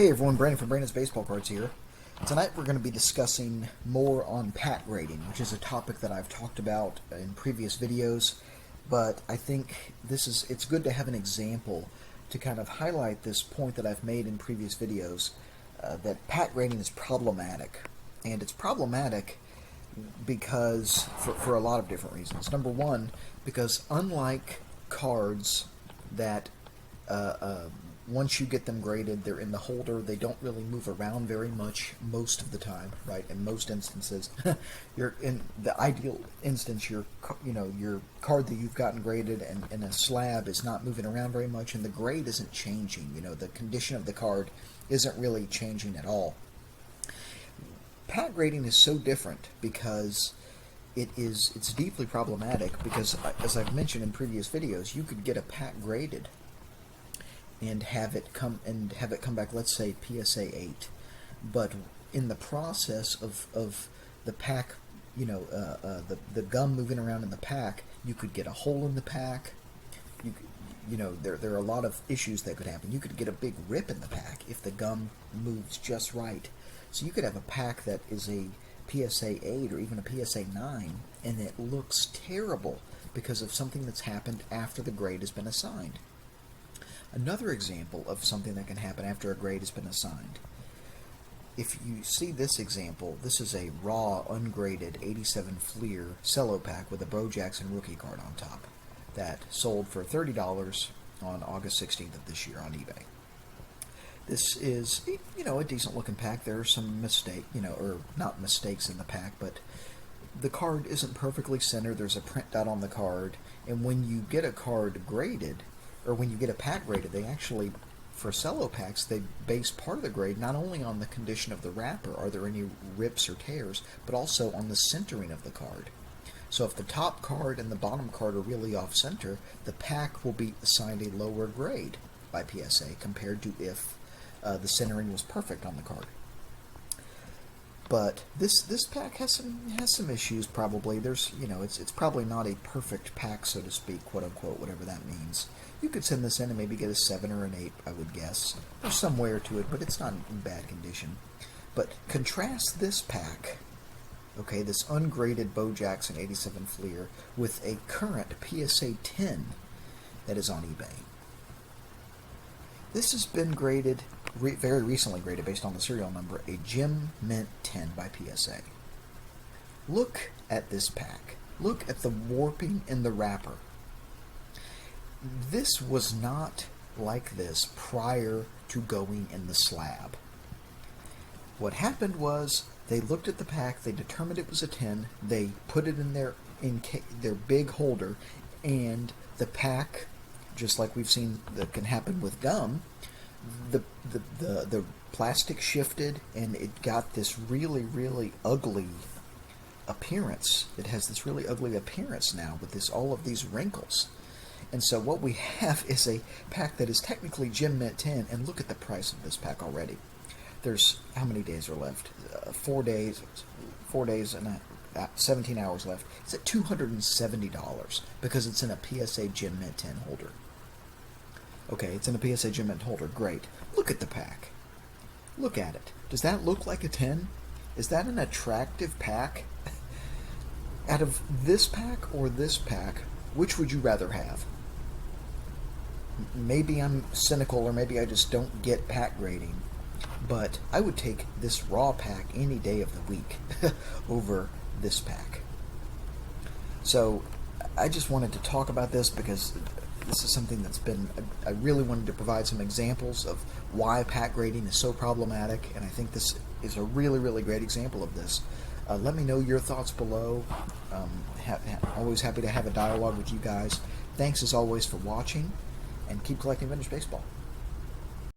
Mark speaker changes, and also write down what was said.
Speaker 1: Hey everyone, Brandon from Brandon's Baseball Cards here. Tonight we're going to be discussing more on pack grading, which is a topic that I've talked about in previous videos, but I think it's good to have an example to kind of highlight this point that I've made in previous videos, that pack grading is problematic. And it's problematic because for a lot of different reasons. Number one, because unlike cards that once you get them graded, they're in the holder. They don't really move around very much most of the time, right? In most instances, you're in the ideal instance, your card that you've gotten graded and in a slab is not moving around very much, and the grade isn't changing. The condition of the card isn't really changing at all. Pack grading is so different because it's deeply problematic because, as I've mentioned in previous videos, you could get a pack graded and have it come back, let's say PSA 8, but in the process of the pack, the gum moving around in the pack, you could get a hole in the pack. There are a lot of issues that could happen. You could get a big rip in the pack if the gum moves just right. So you could have a pack that is a PSA 8 or even a PSA 9, and it looks terrible because of something that's happened after the grade has been assigned. Another example of something that can happen after a grade has been assigned. If you see this example, this is a raw, ungraded 87 Fleer cello pack with a Bo Jackson rookie card on top that sold for $30 on August 16th of this year on eBay. This is, a decent looking pack. There are some or not mistakes in the pack, but the card isn't perfectly centered. There's a print dot on the card, and when you get a card graded, or when you get a pack graded, they actually, for cello packs, they base part of the grade not only on the condition of the wrapper, are there any rips or tears, but also on the centering of the card. So if the top card and the bottom card are really off center, the pack will be assigned a lower grade by PSA compared to if the centering was perfect on the card. But this pack has some issues probably. There's it's probably not a perfect pack, so to speak, quote unquote, whatever that means. You could send this in and maybe get a 7 or an 8, I would guess. There's some wear to it, but it's not in bad condition. But contrast this pack, okay, this ungraded Bo Jackson 87 Fleer, with a current PSA 10 that is on eBay. This has been graded, very recently graded based on the serial number, a Gem Mint 10 by PSA. Look at this pack. Look at the warping in the wrapper. This was not like this prior to going in the slab. What happened was they looked at the pack, they determined it was a 10, they put it in their big holder, and the pack, just like we've seen that can happen with gum, the plastic shifted and it got this really, really ugly appearance. It has this really ugly appearance now with all of these wrinkles. And so what we have is a pack that is technically Gem Mint 10, and look at the price of this pack already. There's, how many days are left? 4 days and 17 hours left. It's at $270 because it's in a PSA Gem Mint 10 holder. Okay, it's in a PSA Gem Mint holder. Great. Look at the pack. Look at it. Does that look like a 10? Is that an attractive pack? Out of this pack or this pack, which would you rather have? Maybe I'm cynical, or maybe I just don't get pack grading, but I would take this raw pack any day of the week over this pack. So I just wanted to talk about this because this is something that's I really wanted to provide some examples of why pack grading is so problematic, and I think this is a really, really great example of this. Let me know your thoughts below. Always happy to have a dialogue with you guys. Thanks as always for watching, and keep collecting vintage baseball.